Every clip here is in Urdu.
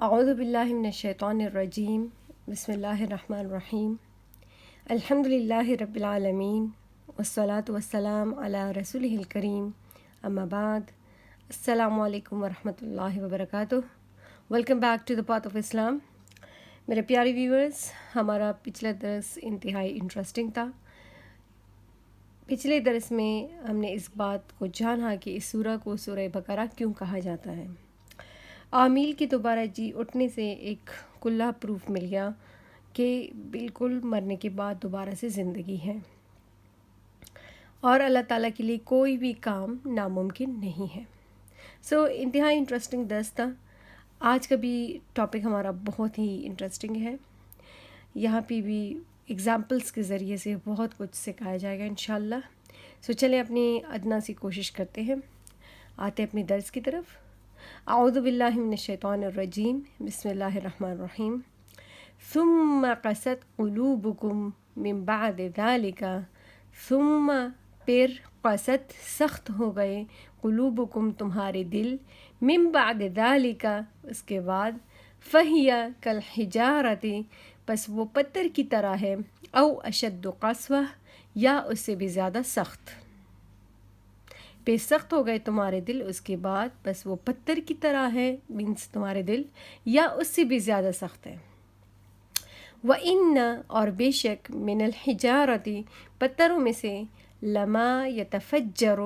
اعوذ باللہ من الشیطان الرجیم بسم اللہ الرحمن الرحیم الحمد للہ رب العالمین والصلاة والسلام علی رسولہ الکریم اما بعد السلام علیکم ورحمۃ اللہ وبرکاتہ۔ Welcome back to the path of Islam. میرے پیارے ویورز، ہمارا پچھلا درس انتہائی انٹرسٹنگ تھا۔ پچھلے درس میں ہم نے اس بات کو جانا کہ اس سورہ کو سورہ بقرہ کیوں کہا جاتا ہے۔ عامل کی دوبارہ جی اٹھنے سے ایک کلہ پروف مل گیا کہ بالکل مرنے کے بعد دوبارہ سے زندگی ہے اور اللہ تعالیٰ کے لیے کوئی بھی کام ناممکن نہیں ہے۔ انتہائی انٹرسٹنگ درس تھا۔ آج کا بھی ٹاپک ہمارا بہت ہی انٹرسٹنگ ہے۔ یہاں پہ بھی ایگزامپلس کے ذریعے سے بہت کچھ سکھایا جائے گا انشاءاللہ۔ چلیں اپنی ادنا سی کوشش کرتے ہیں، آتے اپنی درس کی طرف۔ اعوذ باللہ من الشیطان الرجیم بسم اللہ الرحمن الرحیم۔ ثم قست قلوبکم من بعد ذالک، ثم پھر قست سخت ہو گئے، قلوبکم تمہارے دل، من بعد ذالک اس کے بعد، فہی کالحجارۃ پس وہ پتھر کی طرح ہے، او اشد قسوہ یا اس سے بھی زیادہ سخت۔ بے سخت ہو گئے تمہارے دل اس کے بعد، بس وہ پتھر کی طرح ہے، مینس تمہارے دل، یا اس سے بھی زیادہ سخت ہے۔ وَإِنَّ اور بے شک من الحجارۃ پتھروں میں سے، لما یتفجر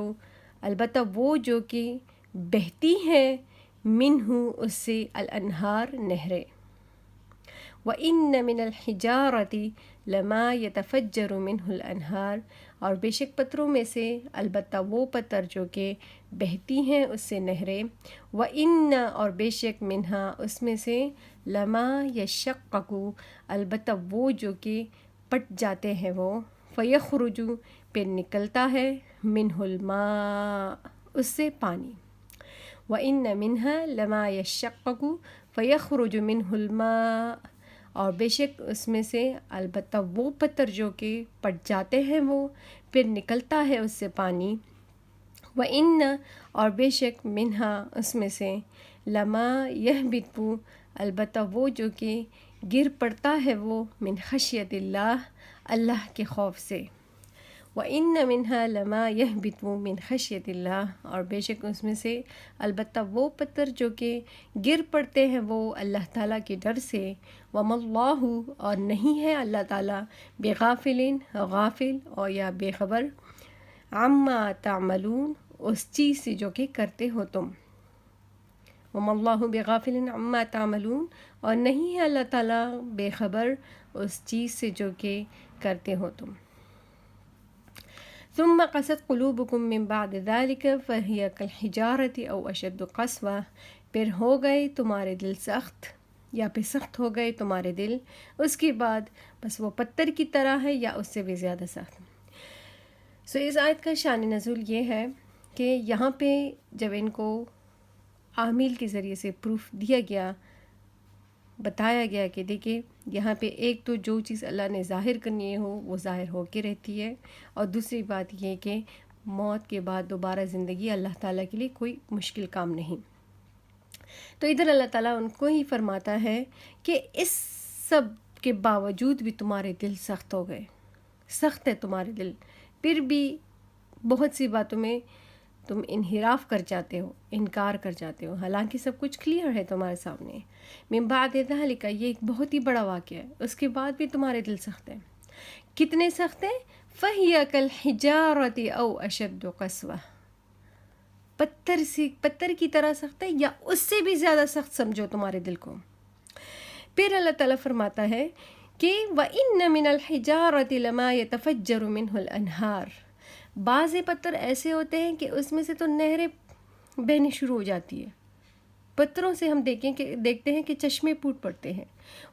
البتہ وہ جو کہ بہتی ہے، منہ اس سے، الانہار نہریں۔ وَإِنَّ مِنَ الْحِجَارَةِ لَمَا يَتَفَجَّرُ مِنْهُ الْأَنْهَارُ اور بے شک پتھروں میں سے البتہ وہ پتھر جو کہ بہتی ہیں اس سے نہریں۔ وَإِنَّ اور بے شک منہا اس میں سے، لَمَا يَشَّقَّقُ البتہ وہ جو کہ پٹ جاتے ہیں وہ، فَيَخْرُجُ پھر نکلتا ہے، مِنْهُ الْمَاءُ اس سے پانی۔ وَإِنَّ مِنْهَا لَمَا يَشَّقَّقُ فَيَخْرُجُ مِنْهُ الْمَاءُ اور بے شک اس میں سے البتہ وہ پتھر جو کہ پٹ جاتے ہیں وہ، پھر نکلتا ہے اس سے پانی۔ وَإِنَّ اور بے شک منہا اس میں سے، لما یہبط البتہ وہ جو کہ گر پڑتا ہے وہ، من خشیت اللہ اللہ کے خوف سے۔ وَإِنَّ مِنْهَا لَمَا يَهْبِطُ مِنْ خَشْيَةِ اللَّهِ اور بے شک اس میں سے البتہ وہ پتھر جو کہ گر پڑتے ہیں وہ اللہ تعالیٰ کے ڈر سے۔ وَمَا اللَّهُ اور نہیں ہے اللہ تعالیٰ، بغافل غافل اور یا بے خبر، عما تعملون اس چیز سے جو کہ کرتے ہو تم۔ وَمَا اللَّهُ بغافل عما تعملون اور نہیں ہے اللہ تعالیٰ بے خبر اس چیز سے جو کہ کرتے ہو تم۔ ثم قست قلوبکم من بعد ذلك فهي كالحجارة او اشد قسوة پھر ہو گئے تمہارے دل سخت، یا پھر سخت ہو گئے تمہارے دل اس کے بعد، بس وہ پتھر کی طرح ہے یا اس سے بھی زیادہ سخت۔ اس آیت کا شان نزول یہ ہے کہ یہاں پہ جب ان کو عامل کے ذریعے سے پروف دیا گیا، بتایا گیا کہ دیکھیں یہاں پہ ایک تو جو چیز اللہ نے ظاہر کرنی ہو وہ ظاہر ہو کے رہتی ہے، اور دوسری بات یہ کہ موت کے بعد دوبارہ زندگی اللہ تعالیٰ کے لیے کوئی مشکل کام نہیں۔ تو ادھر اللہ تعالیٰ ان کو ہی فرماتا ہے کہ اس سب کے باوجود بھی تمہارے دل سخت ہو گئے، سخت ہے تمہارے دل، پھر بھی بہت سی باتوں میں تم انحراف کر جاتے ہو، انکار کر جاتے ہو، حالانکہ سب کچھ کلیئر ہے تمہارے سامنے۔ من بعد ذالک یہ ایک بہت ہی بڑا واقعہ ہے، اس کے بعد بھی تمہارے دل سخت ہیں۔ کتنے سخت ہیں؟ فَهِيَ كَالْحِجَارَةِ أَوْ أَشَدُّ قَسْوَةً پتھر کی طرح سخت ہے یا اس سے بھی زیادہ سخت سمجھو تمہارے دل کو۔ پھر اللہ تعالیٰ فرماتا ہے کہ وَإِنَّ مِنَ الْحِجَارَةِ لَمَا يَتَفَجَّرُ مِنْهُ الْأَنْهَارُ بعض پتھر ایسے ہوتے ہیں کہ اس میں سے تو نہریں بہنی شروع ہو جاتی ہے۔ پتھروں سے ہم دیکھتے ہیں کہ چشمے پھوٹ پڑتے ہیں۔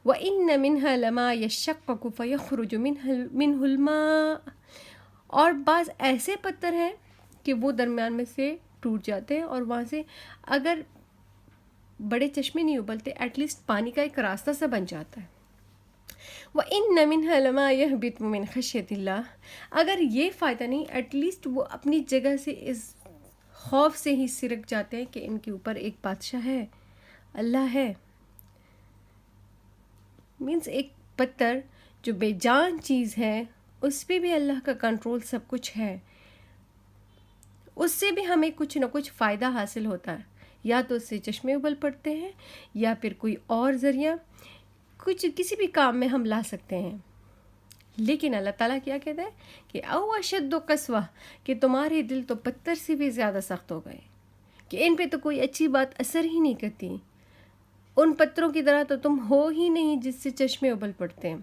وَإِنَّ مِنْهَا لَمَا يَشَّقَّقُ فَيَخْرُجُ مِنْهُ الْمَاءُ اور بعض ایسے پتھر ہیں کہ وہ درمیان میں سے ٹوٹ جاتے ہیں، اور وہاں سے اگر بڑے چشمے نہیں ابلتے ایٹ لیسٹ پانی کا ایک راستہ سا بن جاتا ہے۔ وَإِنَّ مِنْهَا لَمَا يَهْبِطُ مِنْ خَشْيَةِ اللَّهِ اگر یہ فائدہ نہیں، ایٹ لیسٹ وہ اپنی جگہ سے اس خوف سے ہی سرک جاتے ہیں کہ ان کے اوپر ایک بادشاہ ہے، اللہ ہے، مینس ایک پتھر جو بے جان چیز ہے اس پہ بھی اللہ کا کنٹرول سب کچھ ہے. اس سے بھی ہمیں کچھ نہ کچھ فائدہ حاصل ہوتا ہے, یا تو اس سے چشمے ابل پڑتے ہیں یا پھر کوئی اور ذریعہ کچھ کسی بھی کام میں ہم لا سکتے ہیں. لیکن اللہ تعالیٰ کیا کہتا ہے کہ او اشد قسوہ, کہ تمہارے دل تو پتھر سے بھی زیادہ سخت ہو گئے, کہ ان پہ تو کوئی اچھی بات اثر ہی نہیں کرتی, ان پتھروں کی طرح تو تم ہو ہی نہیں جس سے چشمے ابل پڑتے ہیں.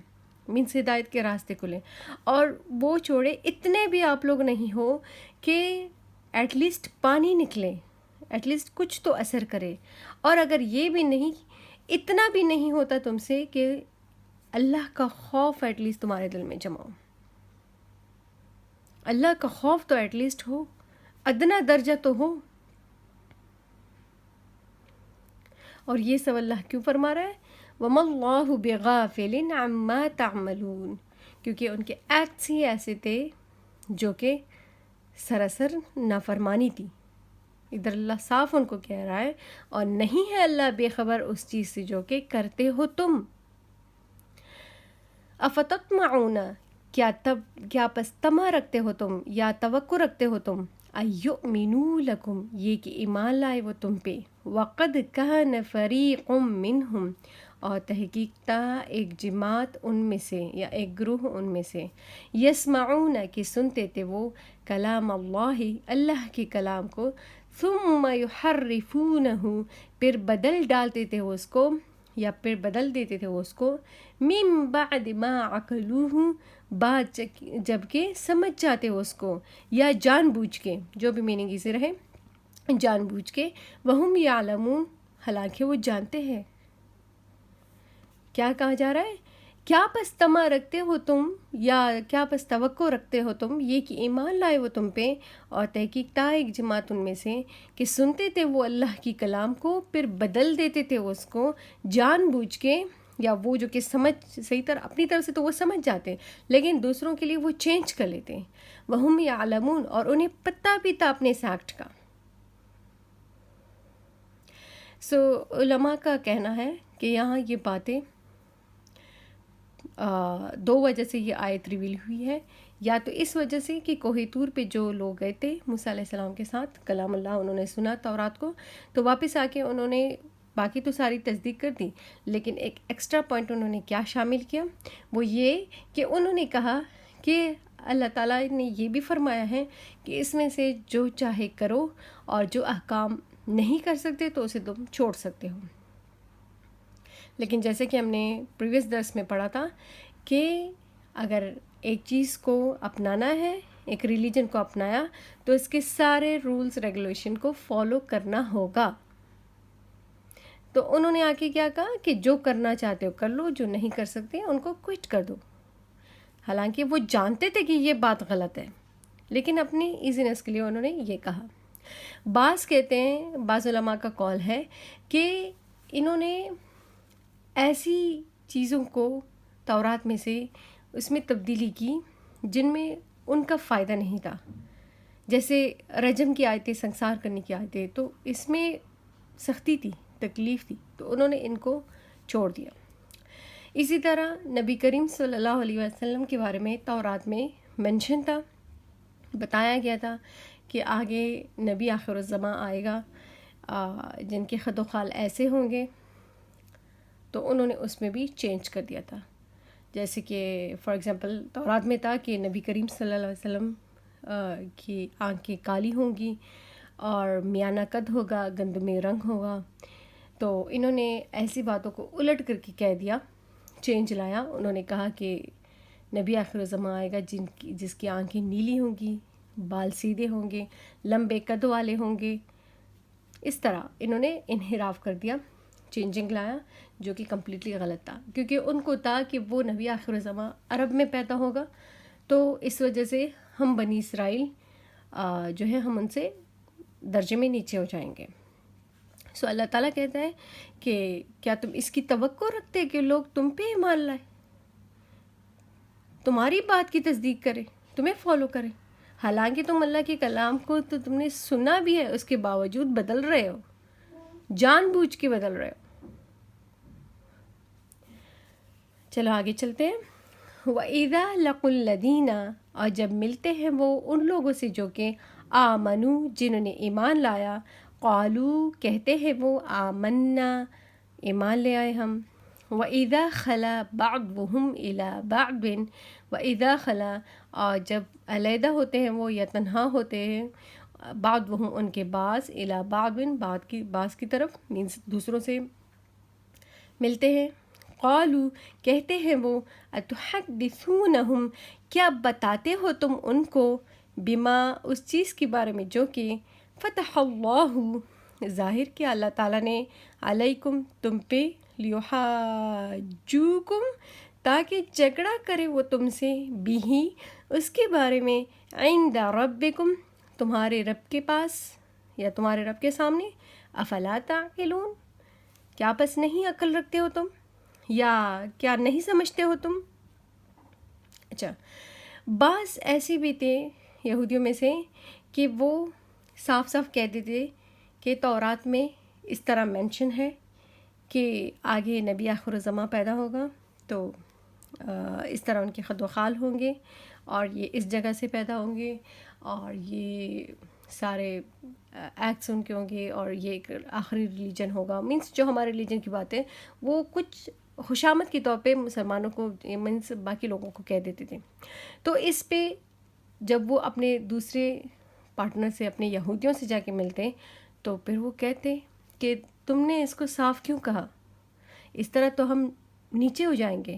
مینس ہدایت کے راستے کھلے, اور وہ چھوڑے اتنے بھی آپ لوگ نہیں ہو کہ ایٹ لیسٹ پانی نکلے, ایٹ لیسٹ کچھ تو اثر کرے. اور اگر یہ بھی نہیں, اتنا بھی نہیں ہوتا تم سے کہ اللہ کا خوف ایٹ لیسٹ تمہارے دل میں جماؤ, اللہ کا خوف تو ایٹ لیسٹ ہو, ادنا درجہ تو ہو. اور یہ سب اللہ کیوں فرما رہا ہے؟ وَمَا اللَّهُ بِغَافِلٍ عَمَّا تَعْمَلُونَ, کیونکہ ان کے ایکٹس ہی ایسے تھے جو کہ سراسر نافرمانی تھی. ادھر اللہ صاف ان کو کہہ رہا ہے, اور نہیں ہے اللہ بے خبر اس چیز سے جو کہ کرتے ہو تم. افتطمعون, کیا پس طمع رکھتے ہو تم یا توقع رکھتے ہو تم, ایؤمنوا لکم, یہ کہ ایمان لائے وہ تم پہ, وقد کان فریق منہم, اور تحقیق تا ایک جماعت ان میں سے یا ایک گروہ ان میں سے, یسمعون, کہ سنتے تھے وہ, کلام اللہ, اللہ کے کلام کو, ثم یحرفونہ, پھر بدل ڈالتے تھے وہ اس کو یا پھر بدل دیتے تھے وہ اس کو, من بعد ما عقلوہ, بعد جب کہ سمجھ جاتے وہ اس کو, یا جان بوجھ کے, جو بھی میننگ اسے رہے, جان بوجھ کے, وہم یعلمون, حالانکہ وہ جانتے ہیں. کیا کہا جا رہا ہے؟ کیا پس طمع رکھتے ہو تم یا کیا پس توقع رکھتے ہو تم, یہ کہ ایمان لائے وہ تم پہ, اور تحقیق تا ایک جماعت ان میں سے کہ سنتے تھے وہ اللہ کی کلام کو, پھر بدل دیتے تھے وہ اس کو جان بوجھ کے, یا وہ جو کہ سمجھ صحیح طرح اپنی طرف سے تو وہ سمجھ جاتے لیکن دوسروں کے لیے وہ چینج کر لیتے. وہم یعلمون, اور انہیں پتہ بھی تھا اپنے سیکٹ کا. علماء کا کہنا ہے کہ یہاں یہ باتیں دو وجہ سے یہ آیت ریویل ہوئی ہے. یا تو اس وجہ سے کہ کوہ طور پہ جو لوگ گئے تھے موسیٰ علیہ السلام کے ساتھ, کلام اللہ انہوں نے سنا تورات کو, تو واپس آ کے انہوں نے باقی تو ساری تصدیق کر دی, لیکن ایک ایکسٹرا پوائنٹ انہوں نے کیا شامل کیا, وہ یہ کہ انہوں نے کہا کہ اللہ تعالیٰ نے یہ بھی فرمایا ہے کہ اس میں سے جو چاہے کرو, اور جو احکام نہیں کر سکتے تو اسے تم چھوڑ سکتے ہو. لیکن جیسے کہ ہم نے پریویس درس میں پڑھا تھا کہ اگر ایک چیز کو اپنانا ہے, ایک ریلیجن کو اپنایا, تو اس کے سارے رولز ریگولیشن کو فالو کرنا ہوگا. تو انہوں نے آ کے کیا کہا کہ جو کرنا چاہتے ہو کر لو, جو نہیں کر سکتے ان کو کوئٹ کر دو. حالانکہ وہ جانتے تھے کہ یہ بات غلط ہے, لیکن اپنی ایزینس کے لیے انہوں نے یہ کہا. بعض کہتے ہیں, بعض علماء کا قول ہے کہ انہوں نے ایسی چیزوں کو تورات میں سے اس میں تبدیلی کی جن میں ان کا فائدہ نہیں تھا. جیسے رجم کی آیتیں, سنسار کرنے کی آیتیں, تو اس میں سختی تھی, تکلیف تھی, تو انہوں نے ان کو چھوڑ دیا. اسی طرح نبی کریم صلی اللہ علیہ وسلم کے بارے میں تورات میں منشن تھا, بتایا گیا تھا کہ آگے نبی آخر الزمان آئے گا جن کے خد و خال ایسے ہوں گے, تو انہوں نے اس میں بھی چینج کر دیا تھا. جیسے کہ فار ایگزامپل تورات میں تھا کہ نبی کریم صلی اللہ علیہ وسلم کی آنکھیں کالی ہوں گی اور میانہ قد ہوگا, گندمی رنگ ہوگا. تو انہوں نے ایسی باتوں کو الٹ کر کے کہہ دیا, چینج لایا. انہوں نے کہا کہ نبی آخر الزمان آئے گا جس کی آنکھیں نیلی ہوں گی, بال سیدھے ہوں گے, لمبے قد والے ہوں گے. اس طرح انہوں نے انحراف کر دیا, چینجنگ لایا, جو کہ کمپلیٹلی غلط تھا, کیونکہ ان کو تھا کہ وہ نبی آخر الزمان عرب میں پیدا ہوگا, تو اس وجہ سے ہم بنی اسرائیل جو ہے ہم ان سے درجے میں نیچے ہو جائیں گے. سو اللہ تعالیٰ کہتا ہے کہ کیا تم اس کی توقع رکھتے کہ لوگ تم پہ ایمان لائے, تمہاری بات کی تصدیق کرے, تمہیں فالو کرے, حالانکہ تم اللہ کے کلام کو تو تم نے سنا بھی ہے, اس کے باوجود بدل رہے ہو, جان بوجھ کے بدل رہے ہو. چلو آگے چلتے ہیں. وَإِذَا لَقُوا الَّذِينَ اور جب ملتے ہیں وہ ان لوگوں سے جو کہ آمنو جنہوں نے ایمان لایا، قالو کہتے ہیں وہ آمنا ایمان لے آئے ہم. وَإِذَا خَلَا بَعْضُهُمْ إِلَى بَعْضٍ وَإِذَا خَلَا اور جب علیحدہ ہوتے ہیں وہ یا تنہا ہوتے ہیں، بعضهم ان کے بعض، إِلَى بَعْضٍ بعض کی طرف مینس دوسروں سے ملتے ہیں. قالو کہتے ہیں وہ اتحدثونہم کیا بتاتے ہو تم ان کو، بما اس چیز کے بارے میں جو کہ فتح اللہ ظاہر کیا اللہ تعالیٰ نے، علیکم تم پہ، لیحاجوکم تاکہ جھگڑا کرے وہ تم سے، بھی اس کے بارے میں، عند ربکم تمہارے رب کے پاس یا تمہارے رب کے سامنے. افلا تعقلون کیا پس نہیں عقل رکھتے ہو تم، یا کیا نہیں سمجھتے ہو تم. اچھا، بعض ایسے بھی تھے یہودیوں میں سے کہ وہ صاف صاف کہتے تھے کہ تورات میں اس طرح مینشن ہے کہ آگے نبی آخر الزماں پیدا ہوگا، تو اس طرح ان کے خد و خال ہوں گے اور یہ اس جگہ سے پیدا ہوں گے اور یہ سارے ایکٹس ان کے ہوں گے اور یہ ایک آخری ریلیجن ہوگا. مینس جو ہمارے ریلیجن کی بات ہے وہ کچھ خوشامد کے طور پہ مسلمانوں کو مینس باقی لوگوں کو کہہ دیتے تھے. تو اس پہ جب وہ اپنے دوسرے پارٹنر سے، اپنے یہودیوں سے جا کے ملتے تو پھر وہ کہتے کہ تم نے اس کو صاف کیوں کہا، اس طرح تو ہم نیچے ہو جائیں گے،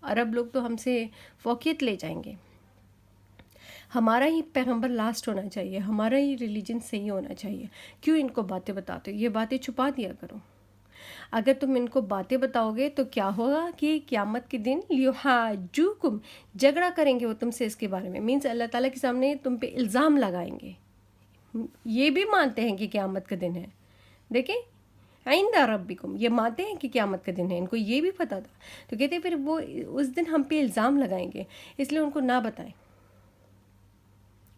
عرب لوگ تو ہم سے فوقیت لے جائیں گے، ہمارا ہی پیغمبر لاسٹ ہونا چاہیے، ہمارا ہی ریلیجن صحیح ہونا چاہیے، کیوں ان کو باتیں بتاتے ہو، یہ باتیں چھپا دیا کرو. اگر تم ان کو باتیں بتاؤ گے تو کیا ہوگا کہ قیامت کے دن لیحاجوکم جھگڑا کریں گے وہ تم سے اس کے بارے میں. مینس اللہ تعالیٰ کے سامنے تم پہ الزام لگائیں گے. یہ بھی مانتے ہیں کہ قیامت کا دن ہے، دیکھیں عند ربکم یہ مانتے ہیں کہ قیامت کا دن ہے، ان کو یہ بھی پتہ تھا، تو کہتے ہیں پھر وہ اس دن ہم پہ الزام لگائیں گے، اس لیے ان کو نہ بتائیں،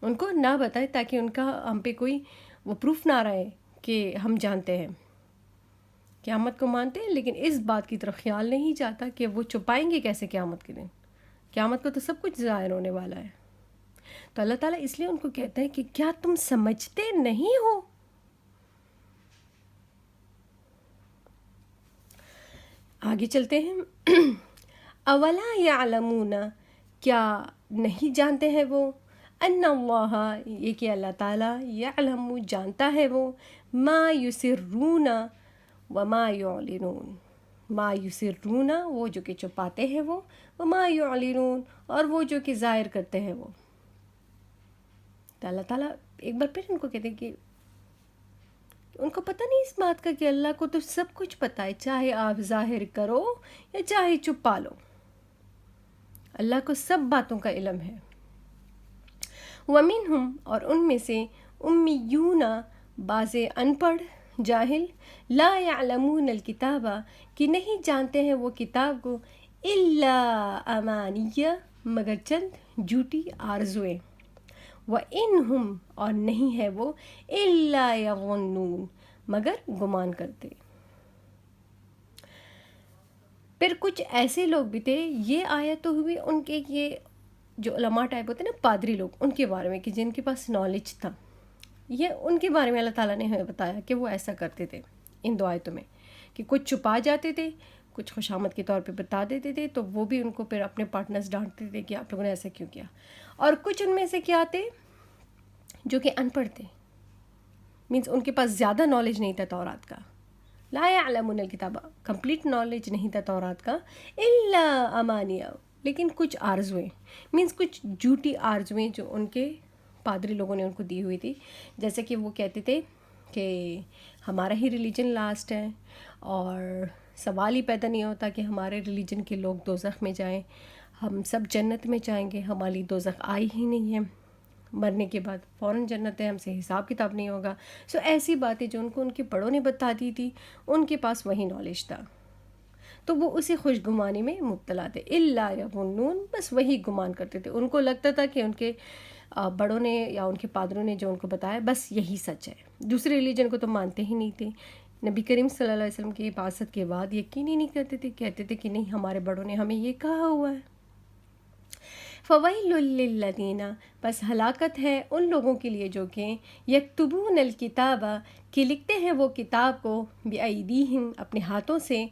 ان کو نہ بتائیں تاکہ ان کا ہم پہ کوئی وہ پروف نہ رہے کہ ہم جانتے ہیں قیامت کو مانتے ہیں لیکن اس بات کی طرف خیال نہیں جاتا کہ وہ چھپائیں گے کیسے قیامت کے دن. قیامت کو تو سب کچھ ظاہر ہونے والا ہے. تو اللہ تعالیٰ اس لیے ان کو کہتا ہے کہ کیا تم سمجھتے نہیں ہو. آگے چلتے ہیں. اولا یعلمون کیا نہیں جانتے ہیں وہ، ان اللہ یہ کہ اللہ تعالیٰ یعلم جانتا ہے وہ، ما یسرون وما یعلنون، ما یسرون وہ جو کہ چھپاتے ہیں وہ، وما یعلنون اور وہ جو کہ ظاہر کرتے ہیں وہ. تو اللہ تعالیٰ ایک بار پھر ان کو کہتے ہیں کہ ان کو پتہ نہیں اس بات کا کہ اللہ کو تو سب کچھ پتہ ہے، چاہے آپ ظاہر کرو یا چاہے چھپا لو، اللہ کو سب باتوں کا علم ہے. ومنہم اور ان میں سے امیون بعض ان پڑھ جاہل، لا یعلمون الکتاب کہ نہیں جانتے ہیں وہ کتاب کو، الا امانیہ مگر چند جھوٹی آرزویں، وانہم اور نہیں ہے وہ الا یظنون مگر گمان کرتے. پھر کچھ ایسے لوگ بھی تھے، یہ آیت تو ہوئی ان کے یہ جو علماء ٹائپ ہوتے ہیں نا پادری لوگ، ان کے بارے میں کہ جن کے پاس نالج تھا، یہ ان کے بارے میں اللہ تعالیٰ نے ہمیں بتایا کہ وہ ایسا کرتے تھے ان دو آیتوں میں کہ کچھ چھپا جاتے تھے، کچھ خوشامد کے طور پہ بتا دیتے تھے، تو وہ بھی ان کو پھر اپنے پارٹنرز ڈانٹتے تھے کہ آپ لوگوں نے ایسا کیوں کیا. اور کچھ ان میں سے کیا تھے جو کہ ان پڑھ تھے، مینس ان کے پاس زیادہ نالج نہیں تھا تورات کا، لا یعلمون الکتاب کمپلیٹ نالج نہیں تھا تورات کا، الا امانیہ لیکن کچھ آرزویں، مینس کچھ جھوٹی آرزویں جو ان کے پادری لوگوں نے ان کو دی ہوئی تھی. جیسے کہ وہ کہتے تھے کہ ہمارا ہی ریلیجن لاسٹ ہے اور سوال ہی پیدا نہیں ہوتا کہ ہمارے ریلیجن کے لوگ دوزخ میں جائیں، ہم سب جنت میں جائیں گے، ہماری دوزخ آئی ہی نہیں ہے، مرنے کے بعد فوراً جنت ہے، ہم سے حساب کتاب نہیں ہوگا. سو ایسی باتیں جو ان کو ان کے بڑوں نے بتا دی تھی، ان کے پاس وہی نالج تھا، تو وہ اسی خوش گمانی میں مبتلا تھے. الا یظنون بس وہی گمان کرتے تھے، ان کو لگتا تھا کہ ان کے بڑوں نے یا ان کے پادروں نے جو ان کو بتایا بس یہی سچ ہے، دوسرے ریلیجن کو تو مانتے ہی نہیں تھے. نبی کریم صلی اللہ علیہ وسلم کی بعثت کے بعد یقین ہی نہیں کرتے تھے، کہتے تھے کہ نہیں ہمارے بڑوں نے ہمیں یہ کہا ہوا ہے۔ فویل للذین، بس ہلاکت ہے ان لوگوں کے لیے جو کہ یکتبون الکتاب، کہ لکھتے ہیں وہ کتاب کو بایدیہم اپنے ہاتھوں سے،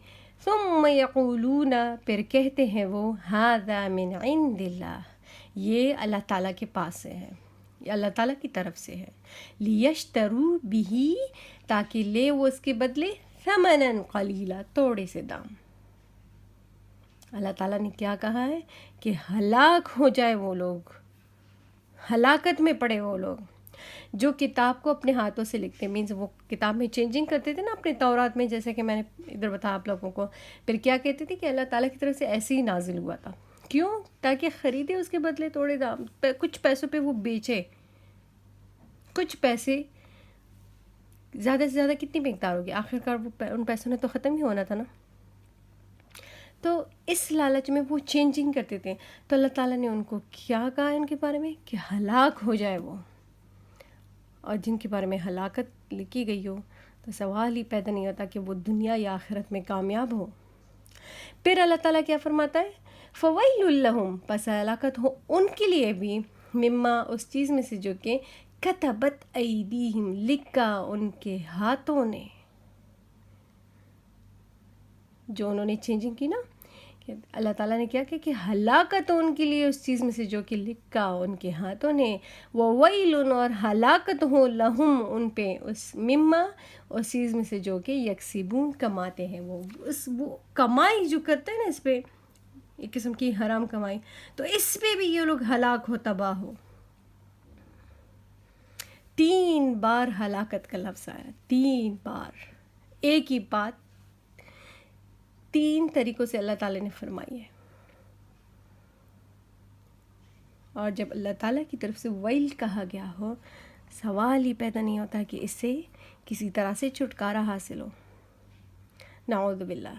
ثم یقولون پھر کہتے ہیں وہ ھذا من عند اللہ، یہ اللہ تعالیٰ کے پاس سے ہے، یہ اللہ تعالیٰ کی طرف سے ہے، لیشتروا بہ، تاکہ لے وہ اس کے بدلے ثمنا قلیلا، تھوڑے سے دام۔ اللہ تعالیٰ نے کیا کہا ہے کہ ہلاک ہو جائے وہ لوگ، ہلاکت میں پڑے وہ لوگ جو کتاب کو اپنے ہاتھوں سے لکھتے، مینز وہ کتاب میں چینجنگ کرتے تھے نا اپنے تورات میں، جیسے کہ میں نے ادھر بتایا آپ لوگوں کو، پھر کیا کہتے تھے کہ اللہ تعالیٰ کی طرف سے ایسے ہی نازل ہوا تھا، کیوں؟ تاکہ خریدے اس کے بدلے تھوڑے دام، کچھ پیسوں پہ وہ بیچے، کچھ پیسے، زیادہ سے زیادہ کتنی مقدار ہوگی، آخرکار وہ ان پیسوں نے تو ختم ہی ہونا تھا نا، تو اس لالچ میں وہ چینجنگ کرتے تھے، تو اللہ تعالیٰ نے ان کو کیا کہا ان کے بارے میں کہ ہلاک ہو جائے وہ، اور جن کے بارے میں ہلاکت لکھی گئی ہو تو سوال ہی پیدا نہیں ہوتا کہ وہ دنیا یا آخرت میں کامیاب ہو۔ پھر اللہ تعالیٰ کیا فرماتا ہے، فویل لہم، پس ہلاکت ہو ان کے لیے بھی، مما اس چیز میں سے جو کہ کتبت ایدیہم لکھا ان کے ہاتھوں نے، جو انہوں نے چینجنگ کی نا، کہ اللہ تعالیٰ نے کیا کہ ہلاکت ہو ان کے لیے اس چیز میں سے جو کہ لکھا ان کے ہاتھوں نے، وویل، اور ہلاکت ہو لہم ان پہ، اس مما اس چیز میں سے جو کہ یکسبون کماتے ہیں، وہ کمائی جو کرتے ہیں نا، اس پہ ایک قسم کی حرام کمائی، تو اس پہ بھی یہ لوگ ہلاک ہو، تباہ ہو۔ 3 بار ہلاکت کا لفظ آیا، 3 بار، ایک ہی بات 3 طریقوں سے اللہ تعالیٰ نے فرمائی ہے، اور جب اللہ تعالیٰ کی طرف سے ویل کہا گیا ہو، سوال ہی پیدا نہیں ہوتا کہ اس سے کسی طرح سے چھٹکارا حاصل ہو، نعوذ باللہ۔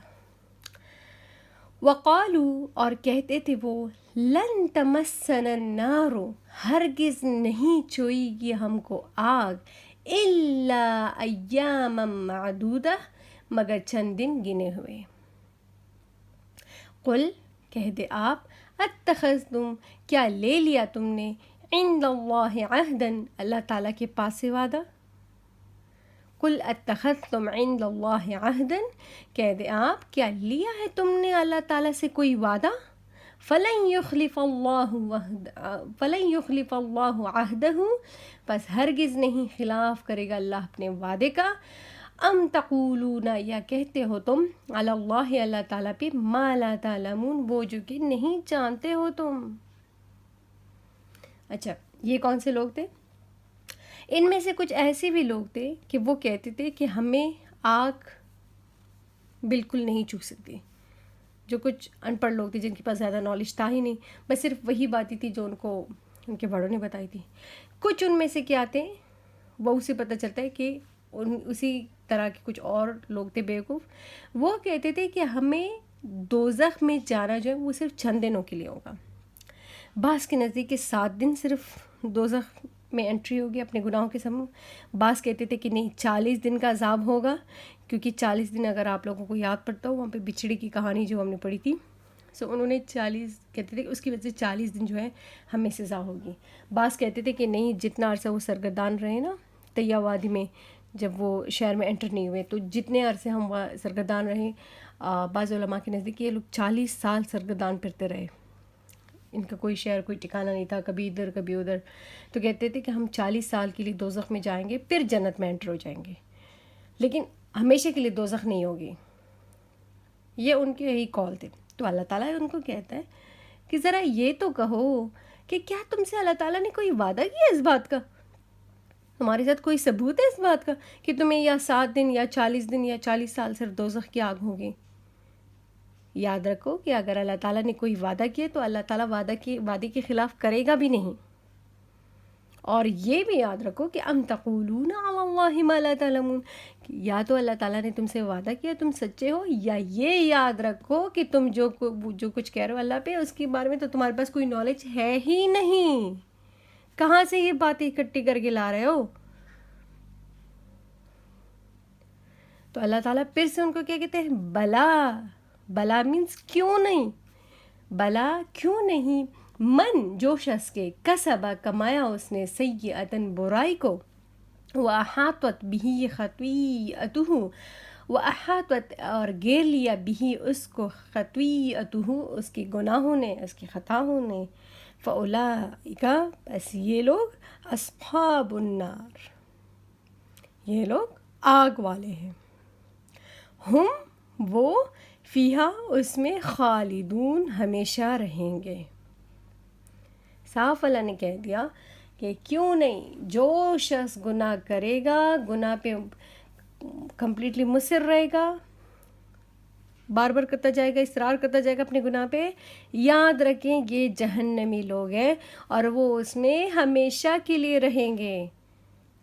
وقالو، اور کہتے تھے وہ، لن تمسنا النار، ہرگز نہیں چھوئے گی ہم کو آگ، الا ایاما معدودہ، مگر چند دن گنے ہوئے۔ قل، کہہ دے آپ، اتخذتم، کیا لے لیا تم نے، عند اللہ عہدا، اللہ تعالیٰ کے پاس سے وعدہ، قل اتخذتم عند اللہ عہدا، کہہ دے آپ کیا لیا ہے تم نے اللہ تعالیٰ سے کوئی وعدہ، فلن یخلف اللہ عہدہ، پس ہرگز نہیں خلاف کرے گا اللہ اپنے وعدے کا، ام تقولون، یا کہتے ہو تم، علی اللہ اللہ تعالیٰ پہ، ما لا تعلمون، وہ جو کہ نہیں جانتے ہو تم۔ اچھا، یہ کون سے لوگ تھے؟ ان میں سے کچھ ایسے بھی لوگ تھے کہ وہ کہتے تھے کہ ہمیں آگ بالکل نہیں چھو سکتی، جو کچھ ان پڑھ لوگ تھے جن کے پاس زیادہ نالج تھا ہی نہیں، بس صرف وہی باتیں تھی جو ان کو ان کے بڑوں نے بتائی تھی۔ کچھ ان میں سے کیا تھے، وہ اسے پتہ چلتا ہے کہ اسی طرح کے کچھ اور لوگ تھے بیوقوف، وہ کہتے تھے کہ ہمیں دوزخ میں جانا جو ہے وہ صرف چند دنوں کے لیے ہوگا، بعض کے نزدیک 7 دن صرف دوزخ میں انٹری ہوگی اپنے گناہوں کے سبب، بعض کہتے تھے کہ نہیں 40 دن کا عذاب ہوگا، کیونکہ 40 دن اگر آپ لوگوں کو یاد پڑتا ہو وہاں پہ بچھڑی کی کہانی جو ہم نے پڑھی تھی، سو انہوں نے 40 کہتے تھے کہ اس کی وجہ سے 40 دن جو ہے ہمیں سزا ہوگی، بعض کہتے تھے کہ نہیں جتنا عرصہ وہ سرگردان رہے نا طیہ وادی میں، جب وہ شہر میں انٹر نہیں ہوئے تو جتنے عرصے ہم سرگردان رہے، بعض علماء کے نزدیک یہ لوگ 40 سال سرگردان پھرتے رہے، ان کا کوئی شہر کوئی ٹھکانہ نہیں تھا، کبھی ادھر کبھی ادھر، تو کہتے تھے کہ ہم 40 سال کے لیے دوزخ میں جائیں گے پھر جنت میں انٹر ہو جائیں گے، لیکن ہمیشہ کے لیے دوزخ نہیں ہوگی، یہ ان کے یہی کال تھے۔ تو اللہ تعالیٰ ان کو کہتا ہے کہ ذرا یہ تو کہو کہ کیا تم سے اللہ تعالیٰ نے کوئی وعدہ کیا اس بات کا، تمہارے ساتھ کوئی ثبوت ہے اس بات کا کہ تمہیں یا 7 دن یا 40 دن یا 40 سال صرف دوزخ کی آگ ہوگی؟ یاد رکھو کہ اگر اللہ تعالیٰ نے کوئی وعدہ کیا تو اللہ تعالیٰ وعدے کے خلاف کرے گا بھی نہیں، اور یہ بھی یاد رکھو کہ ام تقولون علی اللہ ما لا تعلمون، یا تو اللہ تعالیٰ نے تم سے وعدہ کیا تم سچے ہو، یا یہ یاد رکھو کہ تم جو کچھ کہہ رہے ہو اللہ پہ اس کے بارے میں تو تمہارے پاس کوئی نالج ہے ہی نہیں، کہاں سے یہ باتیں اکٹھی کر کے لا رہے ہو؟ تو اللہ تعالیٰ پھر سے ان کو کیا کہتے ہیں؟ بلا. بلا مینس کیوں نہیں، بلا کیوں نہیں، من جو شخص کے کسبہ کمایا اس نے سیئتن برائی کو، وَأَحَاطَتْ بِهِ خَطِيئَتُهُ، وَأَحَاطَتْ اور گھیر لیا بھی اس کو خطیئتہ اس کے گناہوں نے، اس کی خطاؤں نے، فَأُولَٰئِکَ بس یہ لوگ اصحاب النار، یہ لوگ آگ والے ہیں، ہم وہ فیہا اس میں خالدون ہمیشہ رہیں گے. صاف اللہ نے کہہ دیا کہ کیوں نہیں، جو شخص گناہ کرے گا، گناہ پہ کمپلیٹلی مصر رہے گا، بار بار کرتا جائے گا، اصرار کرتا جائے گا اپنے گناہ پہ، یاد رکھیں یہ جہنمی لوگ ہیں اور وہ اس میں ہمیشہ کے لیے رہیں گے.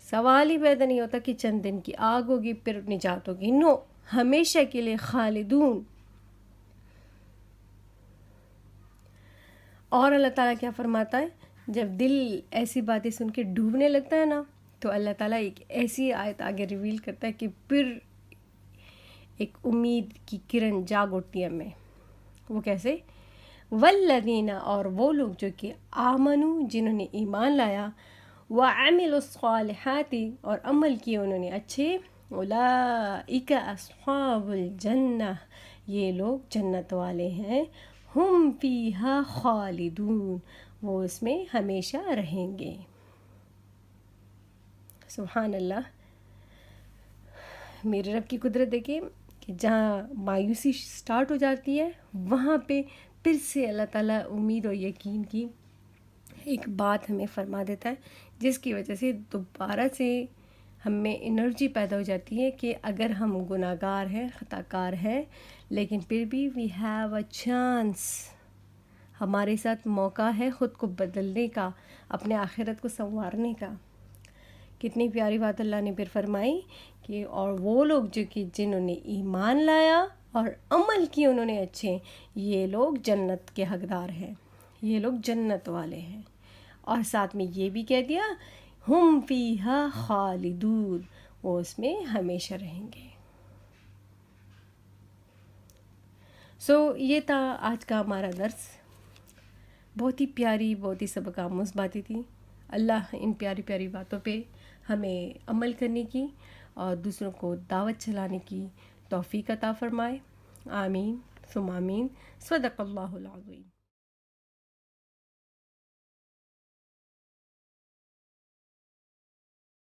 سوال ہی پیدا نہیں ہوتا کہ چند دن کی آگ ہوگی پھر نجات ہوگی، نو، ہمیشہ کے لیے خالدون. اور اللہ تعالیٰ کیا فرماتا ہے؟ جب دل ایسی باتیں سن کے ڈوبنے لگتا ہے نا، تو اللہ تعالیٰ ایک ایسی آیت آگے ریویل کرتا ہے کہ پھر ایک امید کی کرن جاگ اٹھتی ہے میں. وہ کیسے؟ والذین اور وہ لوگ جو کہ آمنوا جنہوں نے ایمان لایا، وعملوا الصالحات اور عمل کیے انہوں نے اچھے، اولئک اصحاب الجنہ یہ لوگ جنت والے ہیں، ہم فیہا خالدون وہ اس میں ہمیشہ رہیں گے. سبحان اللہ. میرے رب کی قدرت دیکھیں کہ جہاں مایوسی سٹارٹ ہو جاتی ہے وہاں پہ پھر سے اللہ تعالیٰ امید اور یقین کی ایک بات ہمیں فرما دیتا ہے، جس کی وجہ سے دوبارہ سے ہمیں انرجی پیدا ہو جاتی ہے کہ اگر ہم گناہ گار ہیں، خطا کار ہیں، لیکن پھر بھی وی ہیو اے چانس، ہمارے ساتھ موقع ہے خود کو بدلنے کا، اپنے آخرت کو سنوارنے کا. کتنی پیاری بات اللہ نے پھر فرمائی کہ اور وہ لوگ جو کہ جنہوں نے ایمان لایا اور عمل کیے انہوں نے اچھے، یہ لوگ جنت کے حقدار ہیں، یہ لوگ جنت والے ہیں. اور ساتھ میں یہ بھی کہہ دیا ہم فیہا خالدون وہ اس میں ہمیشہ رہیں گے. یہ تھا آج کا ہمارا درس. بہت ہی پیاری، بہت ہی سبق آموز باتیں تھیں. اللہ ان پیاری پیاری باتوں پہ ہمیں عمل کرنے کی اور دوسروں کو دعوت چلانے کی توفیق عطا فرمائے. آمین ثم آمین. صدق اللہ العظیم.